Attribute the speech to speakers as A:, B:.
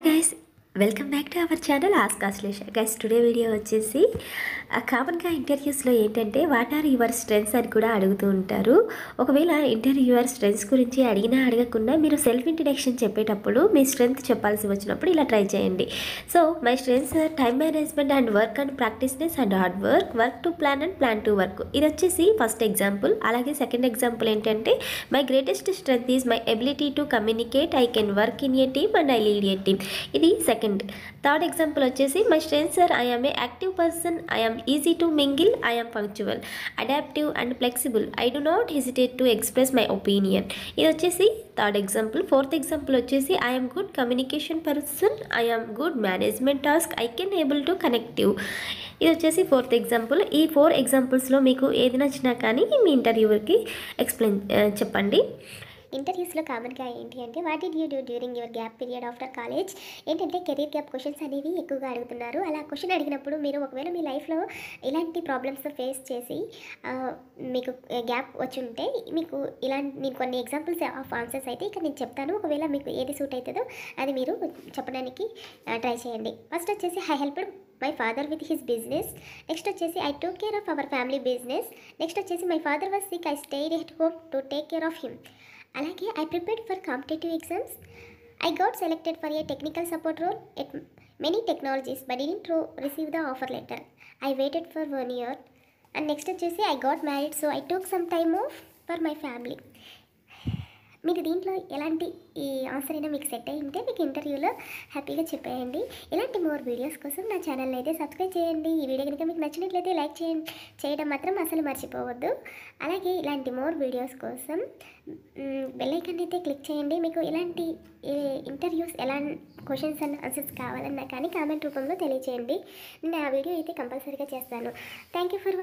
A: Guys welcome back to our channel ask Ashlesha. Guys today video వచ్చేసి కామన్గా ఇంటర్వ్యూస్లో ఏంటంటే what are your strengths అని కూడా అడుగుతూ ఉంటారు. ఒకవేళ ఇంటర్వ్యూయర్ స్ట్రెంగ్స్ గురించి అడిగినా అడగకుండా మీరు సెల్ఫ్ ఇంట్రడక్షన్ చెప్పేటప్పుడు మీ స్ట్రెంగ్త్ చెప్పాల్సి వచ్చినప్పుడు ఇలా ట్రై చేయండి. So my strengths time management and work and practiceness and hard work to plan and plan to work. ఇది వచ్చేసి ఫస్ట్ ఎగ్జాంపుల్. అలాగే సెకండ్ ఎగ్జాంపుల్ ఏంటంటే my greatest strength is my ability to communicate. I can work in a team and I lead a team. ఇది second. Third example వచ్చేసి my strengths are I am a active person, I am easy to mingle, I am punctual, adaptive and flexible, I do not hesitate to express my opinion. ఇది వచ్చేసి third example. Fourth example వచ్చేసి I am good communication person, I am good management task, I can able to connective. ఇది వచ్చేసి fourth example. ఈ 4 ఎగ్జాంపుల్స్లో మీకు ఏది నచ్చినా కానీ మీ ఇంటర్వ్యూవర్కి చెప్పండి.
B: ఇంటర్వ్యూస్లో కామన్గా ఏంటి అంటే what did you do during your gap period after college. ఏంటంటే కెరీర్ గ్యాప్ క్వశ్చన్స్ అనేవి ఎక్కువగా అడుగుతున్నారు. అలా క్వశ్చన్ అడిగినప్పుడు మీరు ఒకవేళ మీ లైఫ్లో ఇలాంటి ప్రాబ్లమ్స్తో ఫేస్ చేసి మీకు గ్యాప్ వచ్చి ఉంటే మీకు నేను కొన్ని ఎగ్జాంపుల్స్ ఆఫ్ ఆన్సర్స్ అయితే ఇక్కడ నేను చెప్తాను. ఒకవేళ మీకు ఏది సూట్ అవుతుందో అది మీరు చెప్పడానికి ట్రై చేయండి. ఫస్ట్ వచ్చేసి I helped my father with his business. Next వచ్చేసి I take care of our family business. Next వచ్చేసి my father was sick, I stayed at home to take care of him. అలాగే I prepared for competitive exams. I got selected for a technical support role at many technologies but didn't receive the offer letter. I waited for 1 year. And next వచ్చేసి I got married, so I took some time of for my family. మీరు దీంట్లో ఎలాంటి ఈ answer అయినా మీకు set అయ్యి ఉంటే మీకు ఇంటర్వ్యూలో హ్యాపీగా చెప్పేయండి. ఇలాంటి మోర్ వీడియోస్ కోసం నా ఛానల్ని అయితే సబ్స్క్రైబ్ చేయండి. ఈ వీడియో కనుక మీకు నచ్చినట్లయితే లైక్ చేయడం మాత్రం అసలు మర్చిపోవద్దు. అలాగే ఇలాంటి మోర్ వీడియోస్ కోసం బెల్ ఐకాన్ అయితే క్లిక్ చేయండి. మీకు ఇలాంటి ఇంటర్వ్యూస్ క్వశ్చన్స్ అండ్ ఆన్సర్స్ కావాలన్నా కానీ కామెంట్ రూపంలో తెలియచేయండి. నేను ఆ వీడియో అయితే కంపల్సరీగా చేస్తాను. Thank you for